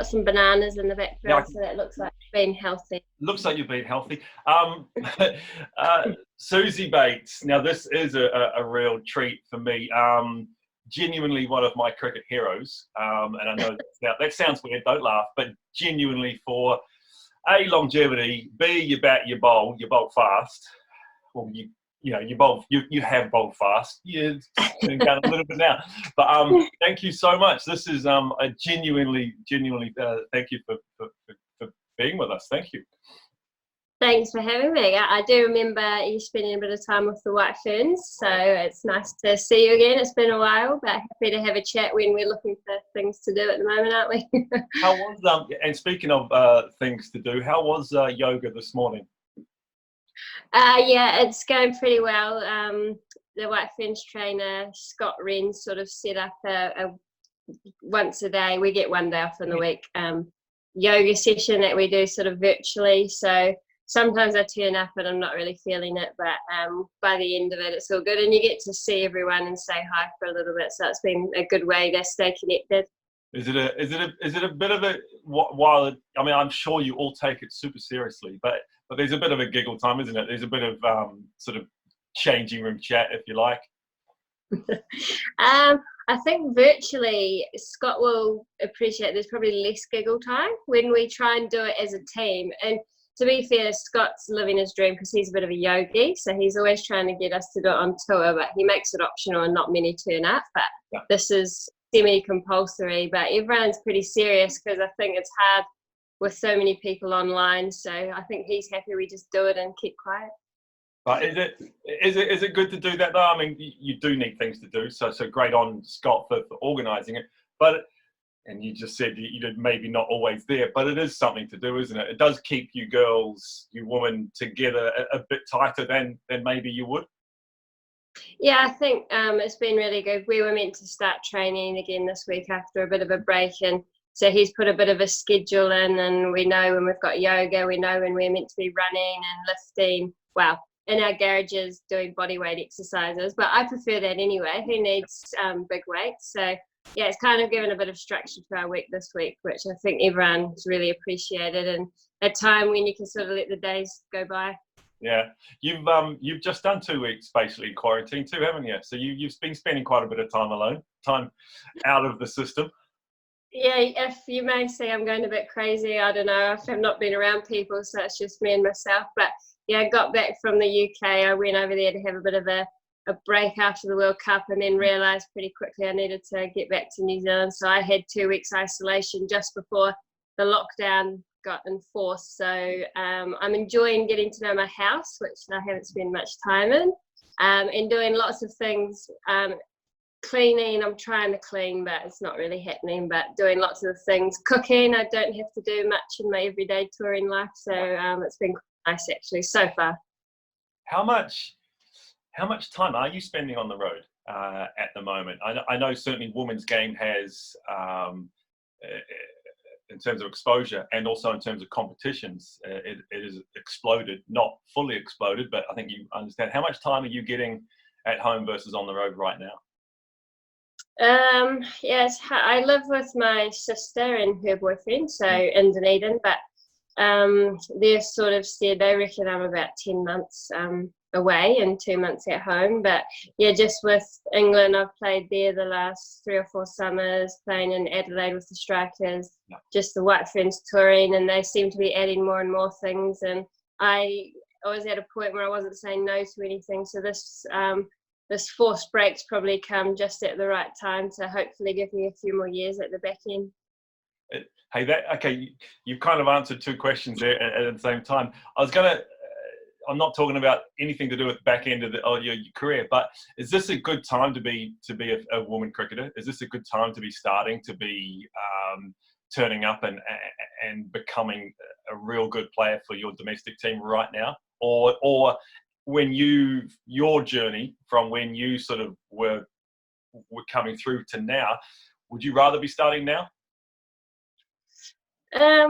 some bananas in the background, Yeah, so that looks like being healthy. looks like you've been healthy. Suzie Bates. Now, this is a real treat for me. Genuinely one of my cricket heroes. And I know that sounds weird, don't laugh, but genuinely for A, longevity, B, you bat, you bowl fast. Well, you have bowled fast. You're slowing down a little bit now. But thank you so much. This is a genuinely thank you for being with us. Thank you. Thanks for having me. I do remember you spending a bit of time with the White Ferns, so it's nice to see you again. It's been a while, but happy to have a chat when we're looking for things to do at the moment, aren't we? How was and speaking of things to do, how was yoga this morning? Yeah, it's going pretty well. The White Ferns trainer, Scott Wren, sort of set up a once a day, we get one day off in the week, yoga session that we do sort of virtually. So sometimes I turn up and I'm not really feeling it, but by the end of it, it's all good. And you get to see everyone and say hi for a little bit. So it's been a good way to stay connected. Is it a bit of a, while, I mean, I'm sure you all take it super seriously, but there's a bit of a giggle time, isn't it? There's a bit of sort of changing room chat, if you like. I think virtually Scott will appreciate there's probably less giggle time when we try and do it as a team. And to be fair, Scott's living his dream because he's a bit of a yogi, so he's always trying to get us to do it on tour, but he makes it optional and not many turn up. But yeah, this is semi-compulsory, but everyone's pretty serious because I think it's hard with so many people online. So I think he's happy we just do it and keep quiet. But is it good to do that though? I mean, you do need things to do, so great on Scott for organising it. But and you just said you're maybe not always there, but it is something to do, isn't it? It does keep you girls, you women together a bit tighter than maybe you would. Yeah, I think it's been really good. We were meant to start training again this week after a bit of a break, and so he's put a bit of a schedule in, and we know when we've got yoga, we know when we're meant to be running and lifting. Well, in our garages doing body weight exercises, but I prefer that anyway. Who needs big weights? So yeah, it's kind of given a bit of structure to our week this week, which I think everyone's really appreciated, and a time when you can sort of let the days go by. Yeah, you've just done 2 weeks basically quarantine too, haven't you? So you've been spending quite a bit of time alone, time out of the system. Yeah, if you may say I'm going a bit crazy, I don't know. I've not been around people, so it's just me and myself. But yeah, I got back from the UK. I went over there to have a bit of a break after the World Cup, and then realised pretty quickly I needed to get back to New Zealand. So I had 2 weeks isolation just before the lockdown got enforced. So I'm enjoying getting to know my house, which I haven't spent much time in, and doing lots of things. Cleaning, I'm trying to clean, but it's not really happening, but doing lots of things. Cooking, I don't have to do much in my everyday touring life, so it's been quite nice actually so far. How much time are you spending on the road at the moment? I know certainly women's game has, in terms of exposure and also in terms of competitions, it has exploded, not fully exploded, but I think you understand. How much time are you getting at home versus on the road right now? Yes, I live with my sister and her boyfriend, so in Dunedin, but they've sort of said they reckon I'm about 10 months away and 2 months at home. But yeah, just with England, I've played there the last 3 or 4 summers, playing in Adelaide with the Strikers, just the White Ferns touring, and they seem to be adding more and more things. And I was at a point where I wasn't saying no to anything, so this forced break's probably come just at the right time to hopefully give me a few more years at the back end. Hey, you've kind of answered 2 questions there at the same time. I'm not talking about anything to do with the back end of your career, but is this a good time to be a woman cricketer? Is this a good time to be starting to be turning up and becoming a real good player for your domestic team right now? Or when your journey from when you sort of were coming through to now, would you rather be starting now? Yeah,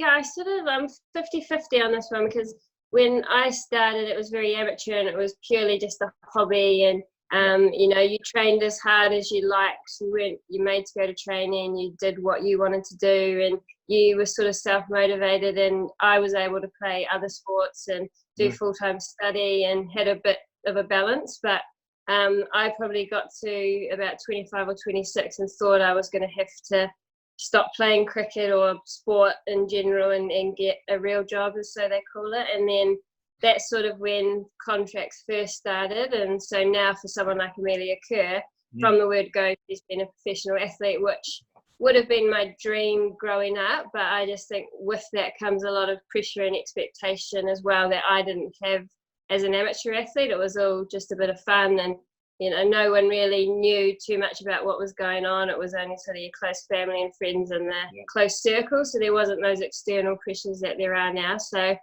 I'm 50-50 on this one, because when I started it was very amateur and it was purely just a hobby, and You know, you trained as hard as you liked. You made to go to training. You did what you wanted to do, and you were sort of self-motivated. And I was able to play other sports and do full-time study and had a bit of a balance. But I probably got to about 25 or 26 and thought I was going to have to stop playing cricket or sport in general and get a real job, as so they call it. And then that's sort of when contracts first started. And so now for someone like Amelia Kerr, from the word go, she's been a professional athlete, which would have been my dream growing up. But I just think with that comes a lot of pressure and expectation as well that I didn't have as an amateur athlete. It was all just a bit of fun, and you know, no one really knew too much about what was going on. It was only sort of your close family and friends and the close circle. So there wasn't those external pressures that there are now. So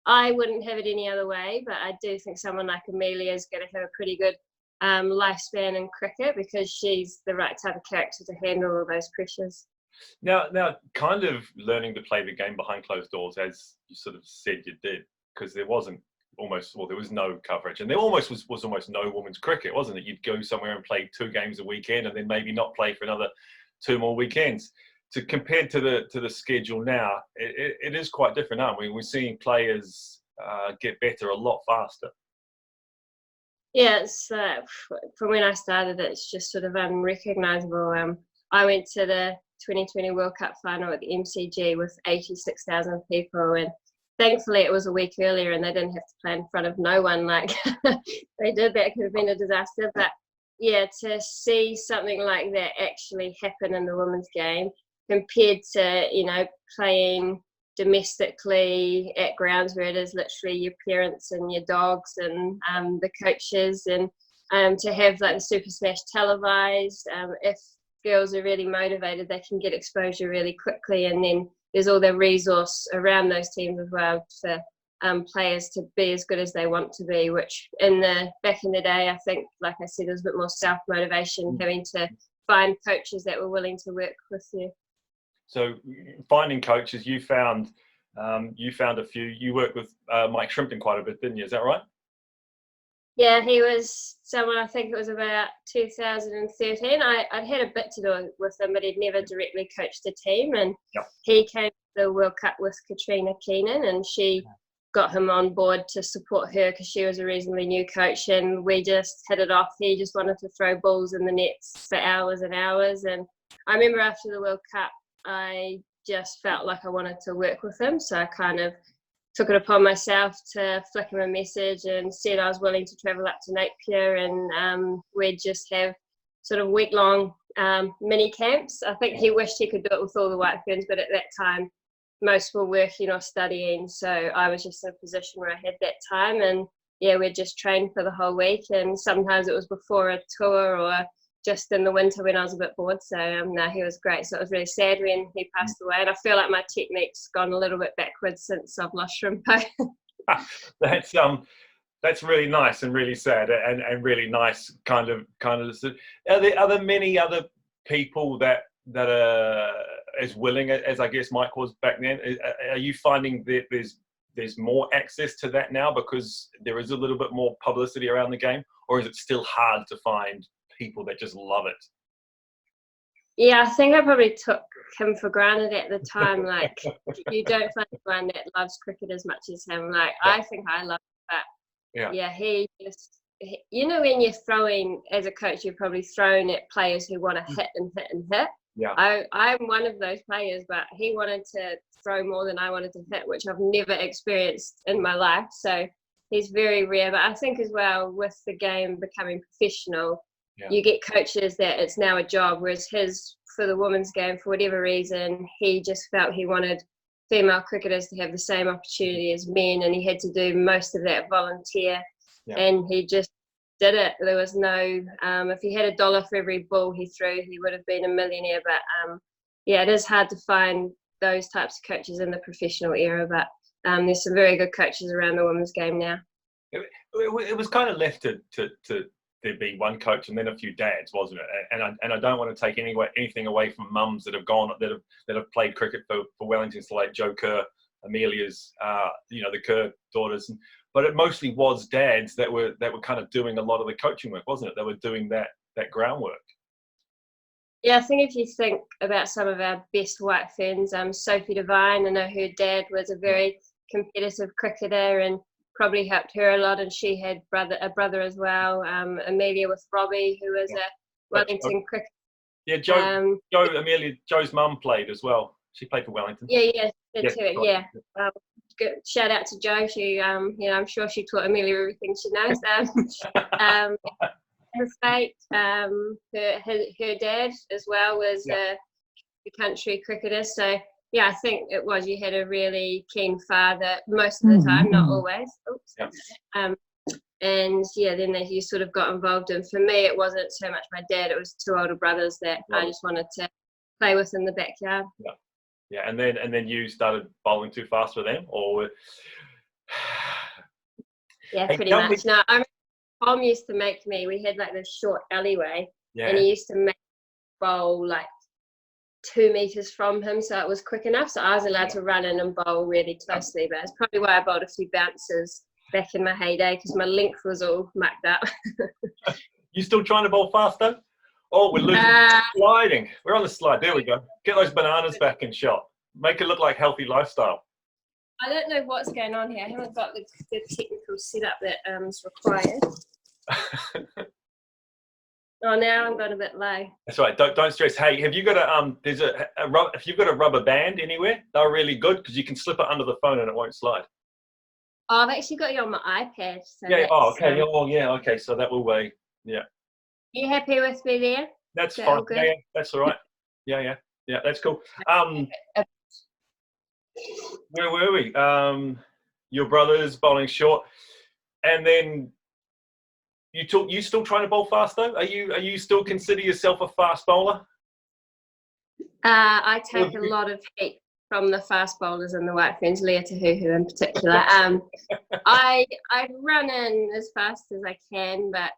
I wouldn't have it any other way, but I do think someone like Amelia is going to have a pretty good lifespan in cricket because she's the right type of character to handle all those pressures. Now, kind of learning to play the game behind closed doors, as you sort of said you did, because there was no coverage, and there almost was almost no women's cricket, wasn't it? You'd go somewhere and play 2 games a weekend, and then maybe not play for another 2 more weekends. To compare to the schedule now, it is quite different, aren't we? We're seeing players get better a lot faster. Yeah, it's from when I started, it's just sort of unrecognisable. I went to the 2020 World Cup final at the MCG with 86,000 people, and thankfully it was a week earlier and they didn't have to play in front of no one like they did. That could have been a disaster. But yeah, to see something like that actually happen in the women's game compared to, you know, playing domestically at grounds where it is literally your parents and your dogs and the coaches, and to have like the Super Smash televised, if girls are really motivated, they can get exposure really quickly, and then there's all the resource around those teams as well for players to be as good as they want to be, which back in the day, I think, like I said, there's a bit more self-motivation, having to find coaches that were willing to work with you. So finding coaches, you found a few. You worked with Mike Shrimpton quite a bit, didn't you? Is that right? Yeah, he was someone, I think it was about 2013. I'd had a bit to do with him, but he'd never directly coached a team. And he came to the World Cup with Katrina Keenan, and she got him on board to support her because she was a reasonably new coach, and we just hit it off. He just wanted to throw balls in the nets for hours and hours. And I remember after the World Cup, I just felt like I wanted to work with him. So I kind of took it upon myself to flick him a message and said I was willing to travel up to Napier, and we'd just have sort of week-long mini camps. I think he wished he could do it with all the White Ferns, but at that time, most were working or studying. So I was just in a position where I had that time, and yeah, we'd just train for the whole week. And sometimes it was before a tour or just in the winter when I was a bit bored. So no, he was great. So it was really sad when he passed away, and I feel like my technique's gone a little bit backwards since I've lost Shrimpo. That's really nice and really sad and really nice kind of. Are there many other people that are as willing as I guess Mike was back then? Are you finding that there's more access to that now because there is a little bit more publicity around the game, or is it still hard to find people that just love it? Yeah, I think I probably took him for granted at the time. Like, you don't find anyone that loves cricket as much as him. Like, I think I love it, but yeah, he just, you know, when you're throwing as a coach, you're probably thrown at players who want to hit and hit and hit. Yeah, I'm one of those players, but he wanted to throw more than I wanted to hit, which I've never experienced in my life. So he's very rare. But I think as well, with the game becoming professional, you get coaches that it's now a job, whereas for the women's game, for whatever reason, he just felt he wanted female cricketers to have the same opportunity as men, and he had to do most of that volunteer, and he just did it. There was no, if he had $1 for every ball he threw, he would have been a millionaire. But yeah, it is hard to find those types of coaches in the professional era, but there's some very good coaches around the women's game now. It was kind of left to there'd be one coach and then a few dads, wasn't it? And I don't want to take anything away from mums that have gone that have played cricket for Wellington, like Joe Kerr, Amelia's, the Kerr daughters, but it mostly was dads that were kind of doing a lot of the coaching work, wasn't it? They were doing that groundwork. Yeah, I think if you think about some of our best white ferns, Sophie Devine, I know her dad was a very competitive cricketer and probably helped her a lot, and she had a brother as well. Amelia with Robbie, who was a Wellington cricketer. Yeah, Joe's mum played as well. She played for Wellington. Yeah, yeah. Good. Shout out to Jo. She, I'm sure she taught Amelia everything she knows. Her fate, her dad as well was a country cricketer. So yeah, I think it was, you had a really keen father most of the time, not always. Oops. Yeah. And yeah, then you sort of got involved in. For me, it wasn't so much my dad; it was two older brothers that I just wanted to play with in the backyard. Yeah, yeah. And then you started bowling too fast for them, or? Yeah, pretty much. No, I remember Tom used to make me. We had like this short alleyway, and he used to make me bowl like 2 meters from him, so it was quick enough. So I was allowed to run in and bowl really closely. But it's probably why I bowled a few bounces back in my heyday, because my length was all mucked up. You still trying to bowl fast though? Oh, we're losing. Sliding. We're on the slide. There we go. Get those bananas back in shot. Make it look like healthy lifestyle. I don't know what's going on here. I haven't got the technical setup that is required. Oh, now I'm going a bit low. That's right. Don't stress. Hey, have you got if you've got a rubber band anywhere, they're really good because you can slip it under the phone and it won't slide. Oh, I've actually got you on my iPad. So yeah. Oh, okay. Okay. So that will weigh. Yeah. You happy with me there? That's fine. Yeah, that's all right. Yeah. That's cool. Where were we? Your brother's bowling short, and then you still trying to bowl fast though? Are you still consider yourself a fast bowler? I take a lot of heat from the fast bowlers in the white ferns, Leah Tahuhu in particular. I run in as fast as I can, but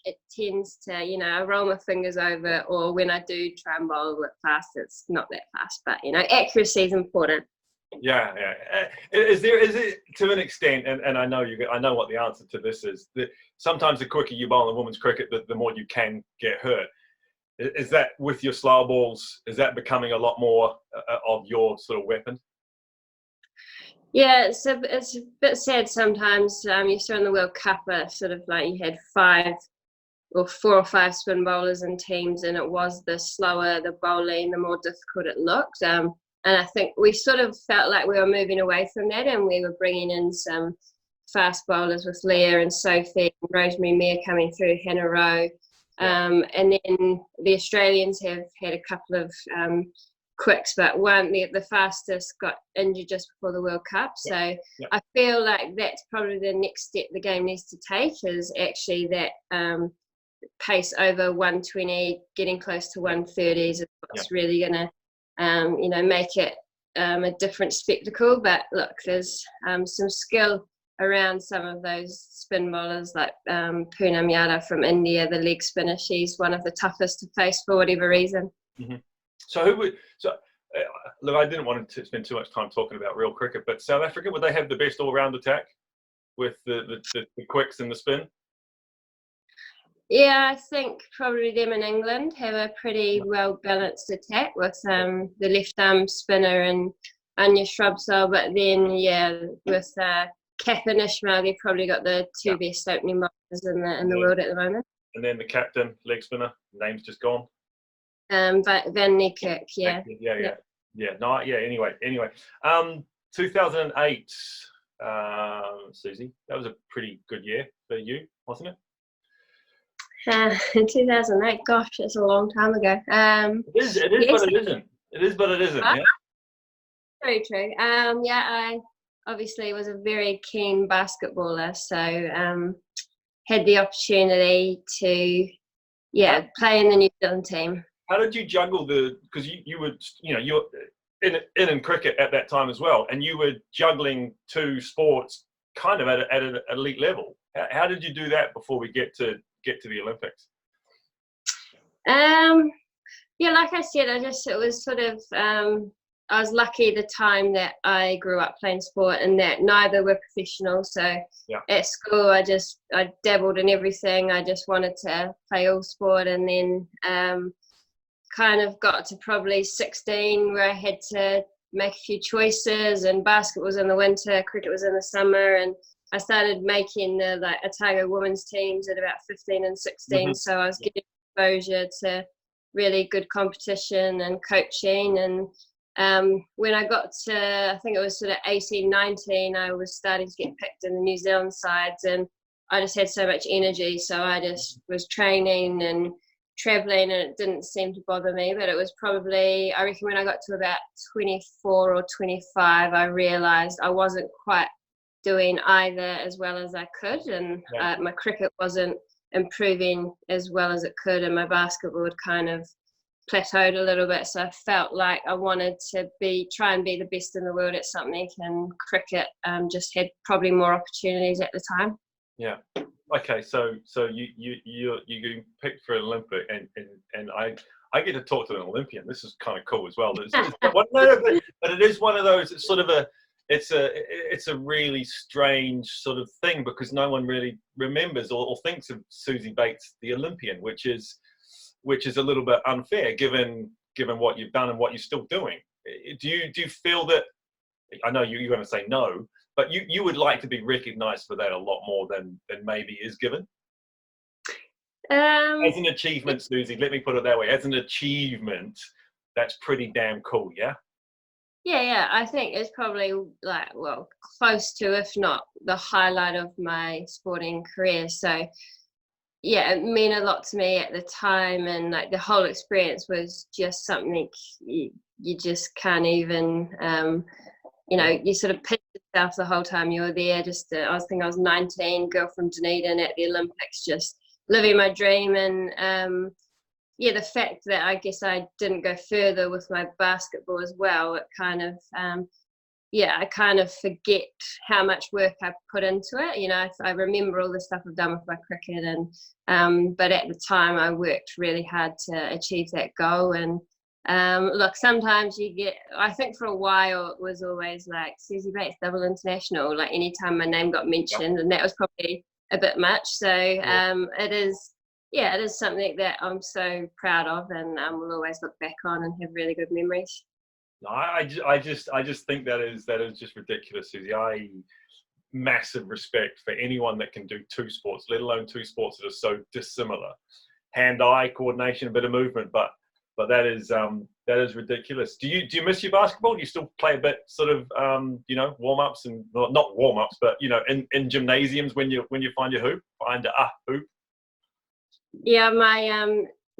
it tends to, I roll my fingers over, or when I do try and bowl a bit fast, it's not that fast. But accuracy is important. Yeah. Is it to an extent, and I know what the answer to this is, that sometimes the quicker you bowl in women's cricket, the more you can get hurt. Is that with your slow balls? Is that becoming a lot more of your sort of weapon? Yeah, it's a bit sad sometimes. You saw in the World Cup, sort of like you had 4 or 5 spin bowlers in teams, and it was the slower the bowling, the more difficult it looked. And I think we sort of felt like we were moving away from that, and we were bringing in some fast bowlers with Leah and Sophie, and Rosemary Mayer coming through, Hannah Rowe. And then the Australians have had a couple of quicks, but the fastest got injured just before the World Cup. So I feel like that's probably the next step the game needs to take, is actually that pace over 120, getting close to 130s is what's really going to make it a different spectacle. But look, there's some skill around some of those spin bowlers, like Poonam Yadav from India, the leg spinner. She's one of the toughest to face for whatever reason. Mm-hmm. So look, I didn't want to spend too much time talking about real cricket, but South Africa, would they have the best all-round attack with the quicks and the spin? Yeah, I think probably them in England have a pretty well-balanced attack with the left-arm spinner and Anya Shrubsole, but then, with Cap and Ishmael, they've probably got the 2 best opening bowlers in the world at the moment. And then the captain, leg spinner, name's just gone. Van Niekerk, Anyway, 2008, Suzie, that was a pretty good year for you, wasn't it? In 2008, gosh, that's a long time ago. It is, but it isn't. It is, but it isn't. Yeah. Very true. I obviously was a very keen basketballer, so had the opportunity to play in the New Zealand team. How did you juggle because you were you're in cricket at that time as well, and you were juggling 2 sports kind of at an elite level. How did you do that before we get to the Olympics? Like I said, it was sort of I was lucky the time that I grew up playing sport, and that neither were professional. So at school, I dabbled in everything. I just wanted to play all sport, and then kind of got to probably 16 where I had to make a few choices, and basketball was in the winter, cricket was in the summer, and I started making the Otago women's teams at about 15 and 16. So I was getting exposure to really good competition and coaching. And when I got to, I think it was sort of 18, 19, I was starting to get picked in the New Zealand sides, and I just had so much energy. So I just was training and traveling, and it didn't seem to bother me. But it was probably, I reckon, when I got to about 24 or 25, I realized I wasn't quite doing either as well as I could, and my cricket wasn't improving as well as it could, and my basketball had kind of plateaued a little bit. So I felt like I wanted to try and be the best in the world at something, and cricket just had probably more opportunities at the time. Yeah. Okay. So you're getting picked for an Olympic, and I get to talk to an Olympian. This is kind of cool as well. But it is one of those. It's sort of it's a really strange sort of thing, because no one really remembers or thinks of Suzie Bates, the Olympian, which is a little bit unfair given what you've done and what you're still doing. Do you feel that, I know you're going to say no, but you would like to be recognised for that a lot more than maybe is given? As an achievement, Suzie, let me put it that way. As an achievement, that's pretty damn cool, yeah? Yeah, I think it's probably close to, if not the highlight of my sporting career. So yeah, it meant a lot to me at the time, and like the whole experience was just something you just can't even, you sort of pitch yourself the whole time you were there. I was 19, girl from Dunedin at the Olympics, just living my dream. And the fact that I guess I didn't go further with my basketball as well, it kind of, I kind of forget how much work I put into it. I remember all the stuff I've done with my cricket, and but at the time I worked really hard to achieve that goal. And look, sometimes I think for a while it was always like Suzie Bates, double international, like anytime my name got mentioned, and that was probably a bit much. So it is something that I'm so proud of, and will always look back on and have really good memories. No, I just think that is just ridiculous, Suzie. Massive respect for anyone that can do two sports, let alone two sports that are so dissimilar. Hand-eye coordination, a bit of movement, but that is ridiculous. Do you miss your basketball? Do you still play a bit, sort of warm-ups, and not warm-ups, but in gymnasiums when you find your hoop, hoop? Yeah,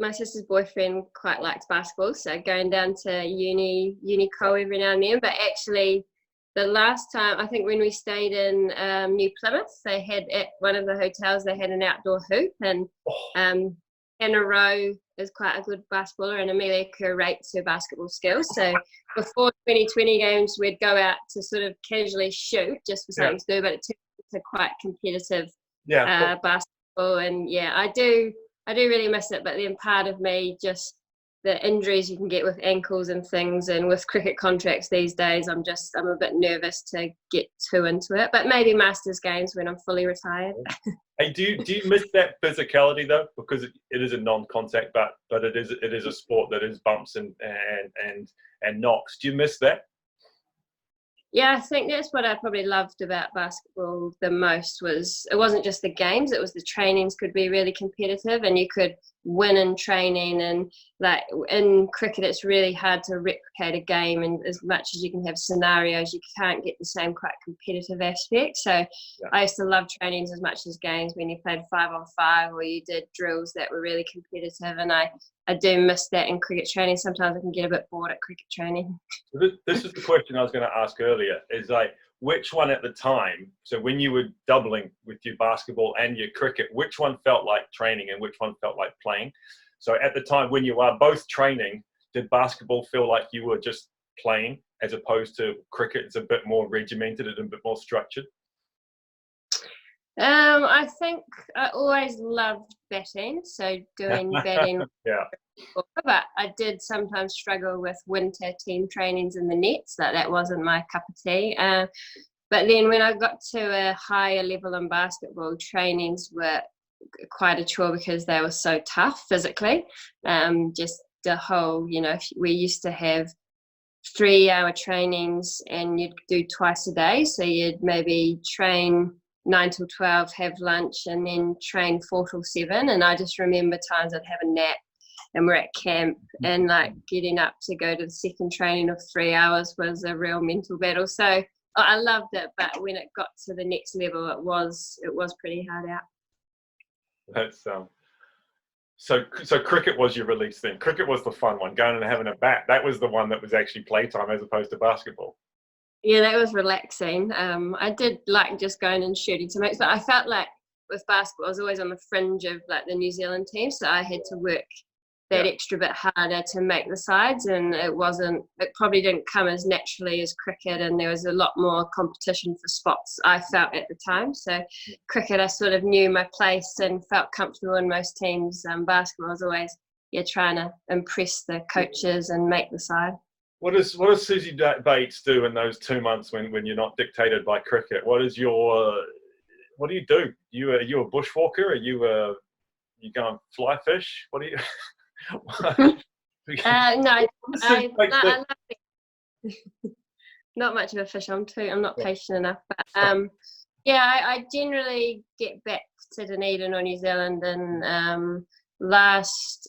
my sister's boyfriend quite likes basketball, so going down to Unico every now and then. But actually, the last time, I think when we stayed in New Plymouth, they had at one of the hotels, they had an outdoor hoop, and Hannah Rowe is quite a good basketballer, and Amelia Kerr rates her basketball skills. So before 2020 games, we'd go out to sort of casually shoot just for something to do, but it turned into quite competitive basketball. And I do really miss it, but then part of me, just the injuries you can get with ankles and things, and with cricket contracts these days, I'm a bit nervous to get too into it. But maybe Masters games when I'm fully retired. Hey, do you miss that physicality though? Because it is a non-contact, but it is a sport that is bumps and knocks. Do you miss that? Yeah, I think that's what I probably loved about basketball the most. Was it wasn't just the games, it was the trainings could be really competitive, and you could win in training. And like in cricket, it's really hard to replicate a game, and as much as you can have scenarios, you can't get the same quite competitive aspect. So I used to love trainings as much as games, when you played 5-on-5 or you did drills that were really competitive. And I do miss that in cricket training. Sometimes I can get a bit bored at cricket training. This is the question I was going to ask earlier, is like, which one at the time, so when you were doubling with your basketball and your cricket, which one felt like training and which one felt like playing? So at the time when you are both training, did basketball feel like you were just playing, as opposed to cricket? It's a bit more regimented and a bit more structured? I think I always loved batting, so doing batting. Yeah. But I did sometimes struggle with winter team trainings in the nets. That wasn't my cup of tea. But then when I got to a higher level in basketball, trainings were quite a chore because they were so tough physically. Just the whole, we used to have 3-hour trainings and you'd do twice a day. So you'd maybe train 9 till 12, have lunch, and then train 4 till 7. And I just remember times I'd have a nap and we're at camp, and like getting up to go to the second training of 3 hours was a real mental battle. So I loved it, but when it got to the next level, it was pretty hard out. That's so cricket was your release then. Cricket was the fun one, going and having a bat. That was the one that was actually playtime as opposed to basketball. Yeah, that was relaxing. I did like just going and shooting some mates, but I felt like with basketball, I was always on the fringe of like the New Zealand team, so I had to work that extra bit harder to make the sides, and it probably didn't come as naturally as cricket, and there was a lot more competition for spots, I felt, at the time. So cricket, I sort of knew my place and felt comfortable in most teams. Basketball, I was always trying to impress the coaches and make the side. What does Suzie Bates do in those 2 months when you're not dictated by cricket? What do you do? Are you a bushwalker? Are you go and fly fish? What do you? No, I love it. Not much of a fish. I'm not patient enough. But I generally get back to Dunedin or New Zealand, and last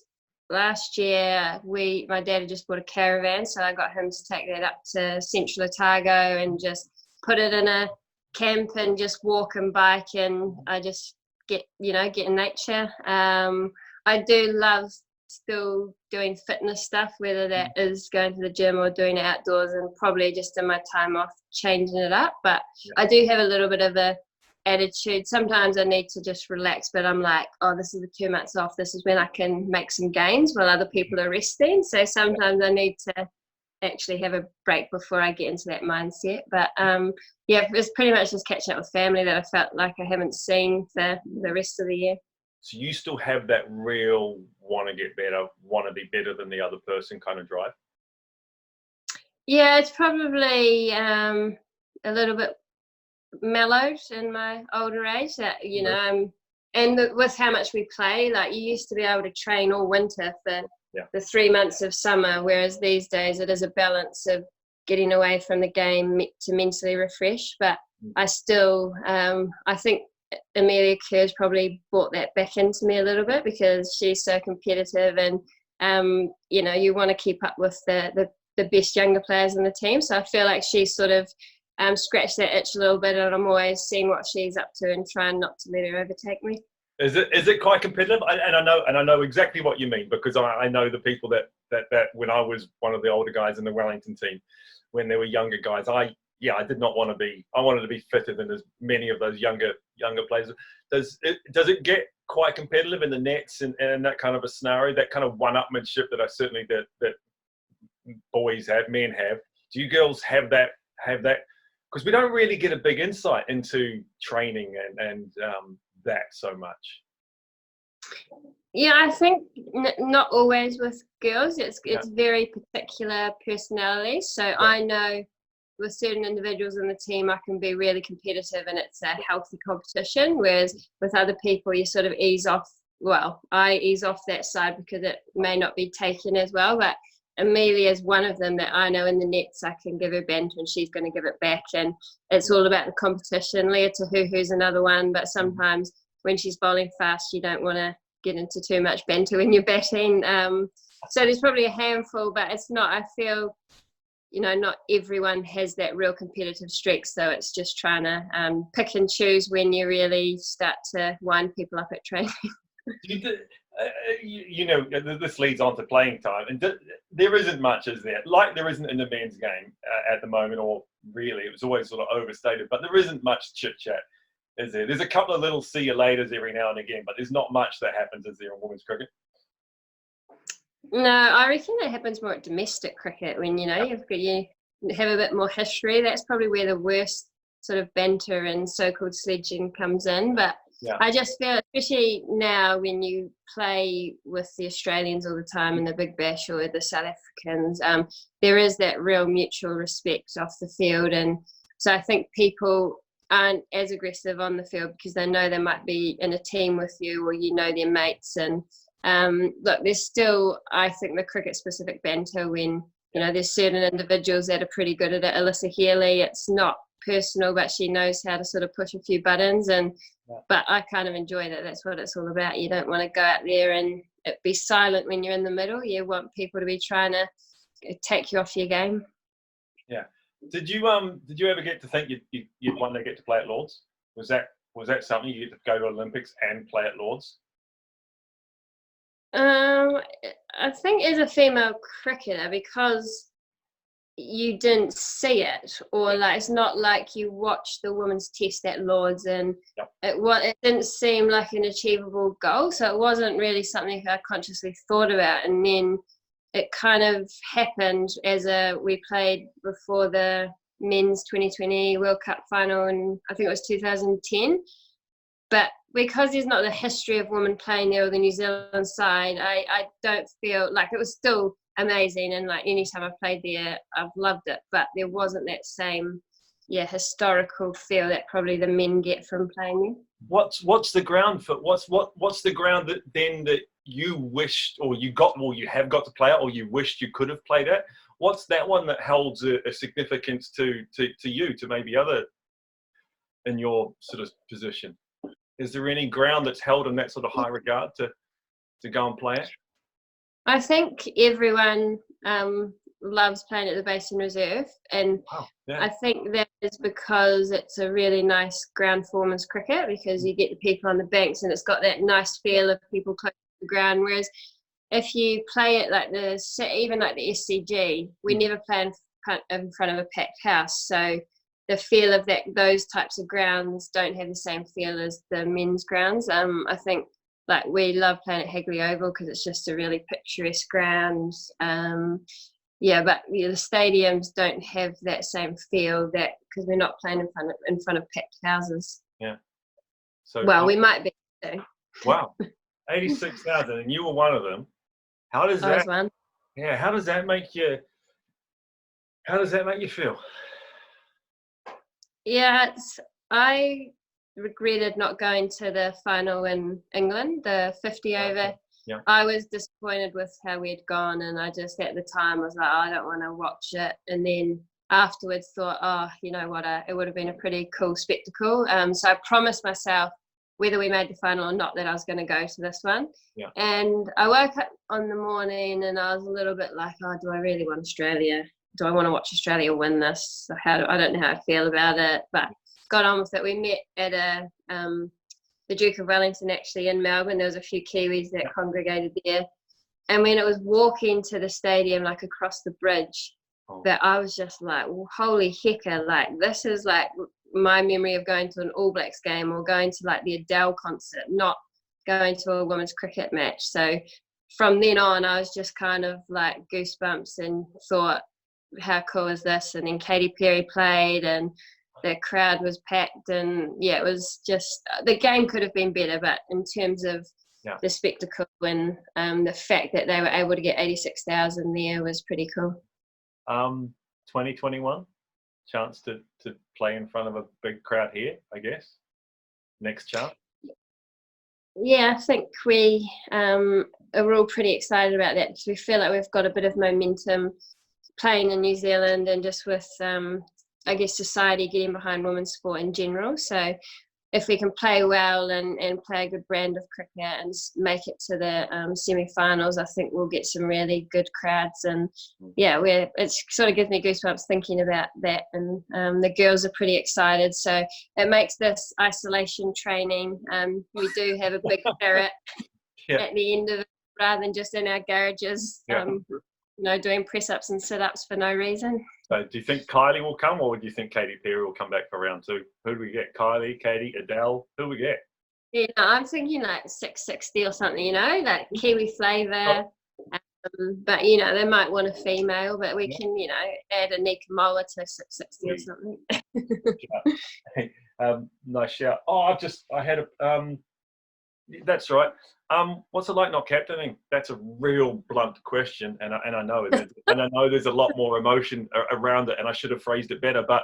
year my dad had just bought a caravan, so I got him to take that up to Central Otago and just put it in a camp and just walk and bike, and I just get in nature. I do love still doing fitness stuff, whether that is going to the gym or doing it outdoors, and probably just in my time off changing it up. But I do have a little bit of a attitude. Sometimes I need to just relax, but I'm like, oh, this is the 2 months off. This is when I can make some gains while other people are resting. So sometimes I need to actually have a break before I get into that mindset. But it's pretty much just catching up with family that I felt like I haven't seen for the rest of the year. So you still have that real want to get better, want to be better than the other person kind of drive? Yeah, it's probably a little bit mellowed in my older age. That with how much we play, like you used to be able to train all winter for the 3 months of summer, whereas these days it is a balance of getting away from the game to mentally refresh. But I still, I think Amelia Kerr's probably brought that back into me a little bit, because she's so competitive, and you want to keep up with the best younger players in the team. So I feel like she's sort of scratched that itch a little bit, and I'm always seeing what she's up to and trying not to let her overtake me. Is it quite competitive? I know exactly what you mean, because I know the people that when I was one of the older guys in the Wellington team, when there were younger guys, I did not want to be. I wanted to be fitter than as many of those younger players. Does it get quite competitive in the nets and that kind of a scenario? That kind of one-upmanship that I certainly that boys have, men have. Do you girls have that? Because we don't really get a big insight into training and that so much. Yeah, I think not always with girls. It's very particular personalities. So I know with certain individuals in the team, I can be really competitive and it's a healthy competition. Whereas with other people, you sort of ease off. Well, I ease off that side because it may not be taken as well. But Amelia is one of them that I know in the nets I can give her banter and she's going to give it back. And it's all about the competition. Leah Tahuhu's another one. But sometimes when she's bowling fast, you don't want to get into too much banter when you're batting. So there's probably a handful, but it's not, I feel, not everyone has that real competitive streak. So it's just trying to pick and choose when you really start to wind people up at training. This leads on to playing time, and there isn't much, is there? Like there isn't in the men's game at the moment, or really, it was always sort of overstated, but there isn't much chit-chat, is there? There's a couple of little see you laters every now and again, but there's not much that happens, is there, in women's cricket? No, I reckon that happens more at domestic cricket when, you have a bit more history. That's probably where the worst sort of banter and so-called sledging comes in. But Yeah. I just feel, especially now when you play with the Australians all the time in the Big Bash or the South Africans, there is that real mutual respect off the field. And so I think people aren't as aggressive on the field because they know they might be in a team with you, or you know their mates. And look, there's still, I think, the cricket-specific banter when, you know, there's certain individuals that are pretty good at it. Alyssa Healy, it's not personal, but she knows how to sort of push a few buttons. And but I kind of enjoy that. That's what it's all about. You don't want to go out there and it be silent when you're in the middle. You want people to be trying to take you off your game. Yeah. Did you ever get to think you'd one day get to play at Lords? Was that something you get to go to Olympics and play at Lords? I think as a female cricketer, because you didn't see it, or like it's not like you watched the women's test at Lords, and it didn't seem like an achievable goal, so it wasn't really something I consciously thought about. And then it kind of happened as we played before the men's 2020 World Cup final, and I think it was 2010. But because there's not the history of women playing there or the New Zealand side, I don't feel like it was still amazing, and like anytime I played there I've loved it, but there wasn't that same historical feel that probably the men get from playing there. What's the ground for what's the ground that you wished, or you have got to play at, or you wished you could have played at? What's that one that holds a significance to you, to maybe other in your sort of position? Is there any ground that's held in that sort of high regard to go and play it? I think everyone loves playing at the Basin Reserve, and I think that is because it's a really nice ground for women's cricket, because you get the people on the banks and it's got that nice feel of people close to the ground. Whereas if you play it like even like the SCG, we never play in front of a packed house, so the feel of those types of grounds don't have the same feel as the men's grounds. I think like we love playing at Hagley Oval because it's just a really picturesque ground. But the stadiums don't have that same feel, that because we're not playing in front of packed houses. Yeah. So we might be too. Wow, 86,000, and you were one of them. How does that? I was one. Yeah. How does that make you? How does that make you feel? Yeah, I regretted not going to the final in England, the 50 over. Yeah. I was disappointed with how we'd gone, and I just at the time was like, I don't want to watch it. And then afterwards thought, you know what, it would have been a pretty cool spectacle. So I promised myself, whether we made the final or not, that I was going to go to this one. Yeah. And I woke up on the morning and I was a little bit like, do I really want Australia? Do I want to watch Australia win this? I don't know how I feel about it, but got on with it. We met at the Duke of Wellington actually in Melbourne. There was a few Kiwis that congregated there. And when it was walking to the stadium, like across the bridge, that I was just like, well, holy hecker, like this is like my memory of going to an All Blacks game or going to like the Adele concert, not going to a women's cricket match. So from then on, I was just kind of like goosebumps and thought, how cool is this? And then Katy Perry played and the crowd was packed, and it was just, the game could have been better, but in terms of the spectacle and the fact that they were able to get 86,000 there was pretty cool. 2021 chance to play in front of a big crowd here, I guess. Next chance. Yeah, I think we are all pretty excited about that, because we feel like we've got a bit of momentum playing in New Zealand, and just with I guess society getting behind women's sport in general. So if we can play well and play a good brand of cricket and make it to the semi-finals, I think we'll get some really good crowds. And it sort of gives me goosebumps thinking about that. And the girls are pretty excited. So it makes this isolation training. We do have a big ferret at the end of it, rather than just in our garages. Doing press-ups and sit-ups for no reason. So do you think Kylie will come, or do you think Katy Perry will come back for round 2? Who do we get? Kylie, Katie, Adele? Who do we get? Yeah, I'm thinking like 660 or something, like Kiwi flavour. But you know, they might want a female, but we Yeah. can, you know, add a Nika Mola to 660 or something. Nice shout. Oh, I had a that's right. What's it like not captaining? That's a real blunt question, and I know it is, and I know there's a lot more emotion around it, and I should have phrased it better, but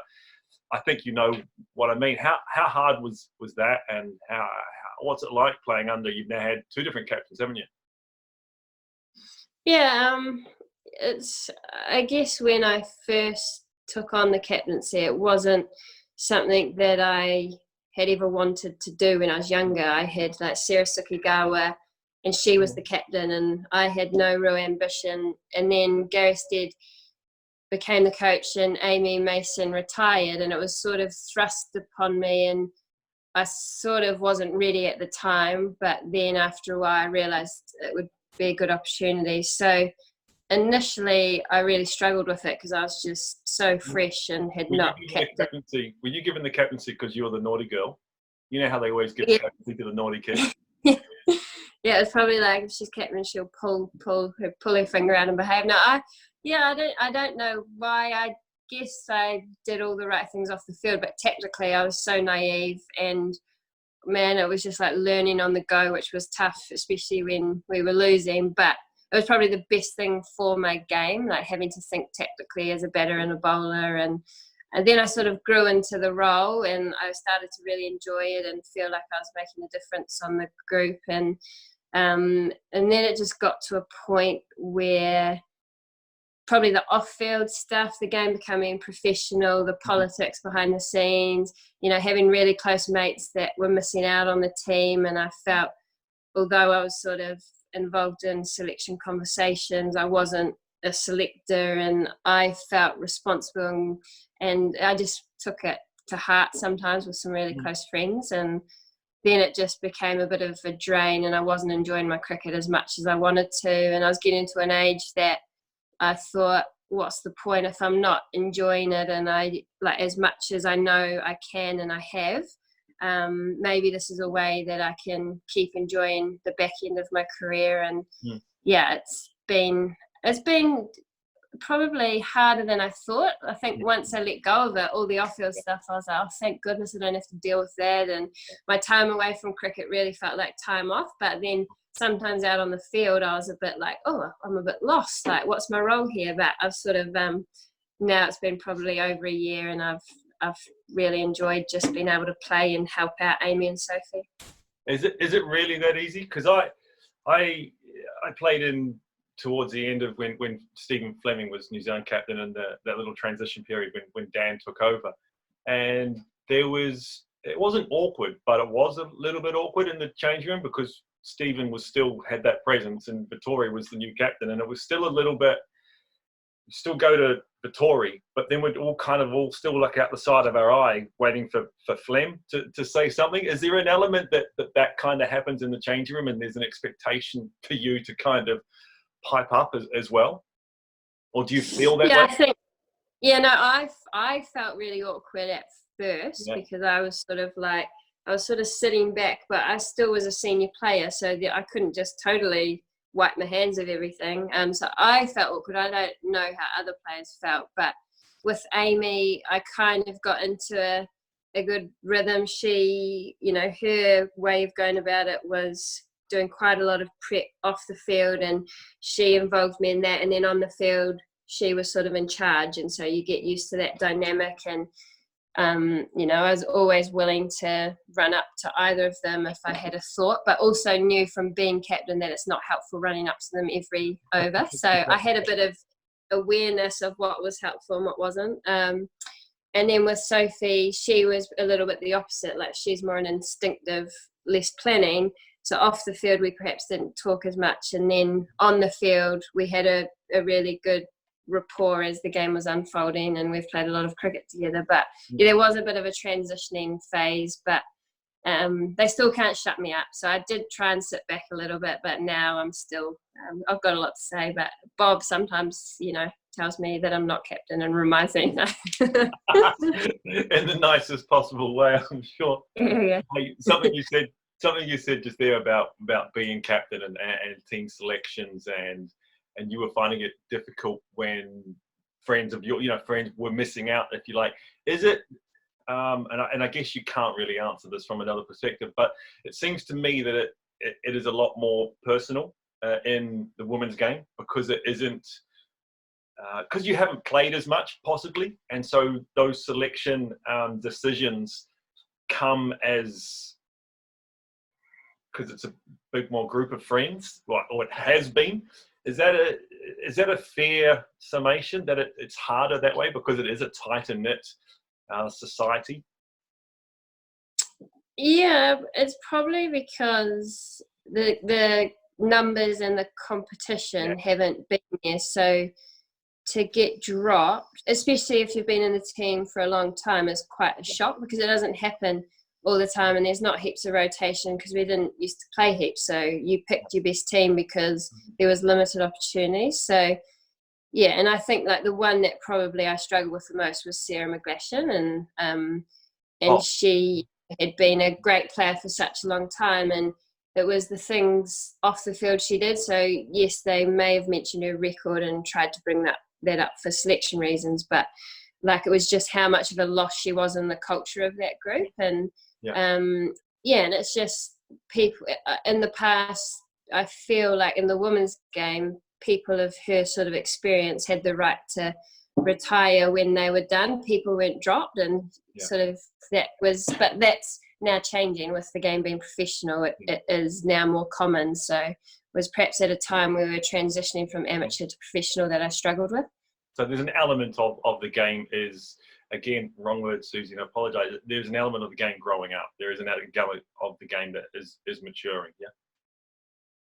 I think you know what I mean. How hard was that, and how what's it like playing under? You've now had 2 different captains, haven't you? Yeah, it's, I guess when I first took on the captaincy, it wasn't something that I had ever wanted to do when I was younger. I had like Sarah Sukigawa, and she was the captain, and I had no real ambition. And then Gary Stead became the coach, and Amy Mason retired, and it was sort of thrust upon me, and I sort of wasn't ready at the time. But then after a while, I realised it would be a good opportunity. So initially I really struggled with it because I was just so fresh and had not kept it. Were you given the captaincy because you were the naughty girl? You know how they always give Yeah. the captaincy to the naughty kid? Yeah, it's probably like if she's captain, she'll pull her finger out and behave. No, I don't know why. I guess I did all the right things off the field, but tactically I was so naive, and man, it was just like learning on the go, which was tough, especially when we were losing. But it was probably the best thing for my game, like having to think tactically as a batter and a bowler. And then I sort of grew into the role, and I started to really enjoy it and feel like I was making a difference on the group. And then it just got to a point where probably the off-field stuff, the game becoming professional, the politics behind the scenes, you know, having really close mates that were missing out on the team. And I felt, although I was sort of involved in selection conversations, I wasn't a selector, and I felt responsible, and I just took it to heart sometimes with some really close friends. And then it just became a bit of a drain, and I wasn't enjoying my cricket as much as I wanted to. And I was getting to an age that I thought, what's the point if I'm not enjoying it? And I, like, as much as I know I can and I have, maybe this is a way that I can keep enjoying the back end of my career. And yeah, it's been probably harder than I thought. I think once I let go of it, all the off-field stuff, I was like, oh, thank goodness I don't have to deal with that. And my time away from cricket really felt like time off. But then sometimes out on the field, I was a bit like, oh, I'm a bit lost. Like, what's my role here? But I've sort of, now it's been probably over a year, and I've really enjoyed just being able to play and help out Amy and Sophie. Is it really that easy? Because I played in towards the end of when Stephen Fleming was New Zealand captain, and that little transition period when Dan took over, and it wasn't awkward, but it was a little bit awkward in the change room because Stephen had that presence, and Vittori was the new captain, and it was still a little bit. Still go to Vittori, but then we'd all still look out the side of our eye, waiting for Flem to say something. Is there an element that kind of happens in the changing room, and there's an expectation for you to kind of pipe up as well, or do you feel that way? I think, no, I felt really awkward at first because I was sort of sitting back, but I still was a senior player, so that I couldn't just totally wipe my hands of everything. So I felt awkward. I don't know how other players felt, but with Amy, I kind of got into a good rhythm. She, you know, her way of going about it was doing quite a lot of prep off the field, and she involved me in that. And then on the field, she was sort of in charge, and so you get used to that dynamic. And you know, I was always willing to run up to either of them if I had a thought, but also knew from being captain that it's not helpful running up to them every over. So I had a bit of awareness of what was helpful and what wasn't. And then with Sophie, she was a little bit the opposite. Like, she's more an instinctive, less planning. So off the field, we perhaps didn't talk as much. And then on the field, we had a really good rapport as the game was unfolding, and we've played a lot of cricket together. But there was a bit of a transitioning phase, but they still can't shut me up. So I did try and sit back a little bit, but now I'm still, I've got a lot to say. But Bob sometimes, you know, tells me that I'm not captain and reminds me. In the nicest possible way, I'm sure. Yeah. Hey, something you said just there about being captain and team selections, and and you were finding it difficult when friends of friends were missing out, if you like. Is it, and I guess you can't really answer this from another perspective, but it seems to me that it is a lot more personal in the women's game, because it isn't, because you haven't played as much possibly, and so those selection decisions come as, because it's a big more group of friends, or it has been. Is that a fair summation, that it's harder that way because it is a tighter knit society? Yeah, it's probably because the numbers and the competition haven't been there. So to get dropped, especially if you've been in the team for a long time, is quite a shock, because it doesn't happen all the time, and there's not heaps of rotation because we didn't used to play heaps. So you picked your best team because there was limited opportunities. So yeah, and I think like the one that probably I struggled with the most was Sarah McGlashan, and she had been a great player for such a long time, and it was the things off the field she did. So yes, they may have mentioned her record and tried to bring that up for selection reasons, but like it was just how much of a loss she was in the culture of that group. And and it's just people in the past, I feel like in the women's game, people of her sort of experience had the right to retire when they were done. People weren't dropped, and sort of but that's now changing with the game being professional. It is now more common. So it was perhaps at a time we were transitioning from amateur to professional that I struggled with. So there's an element of the game is, again, wrong word, Suzie, I apologise. There's an element of the game growing up. There is an element of the game that is maturing,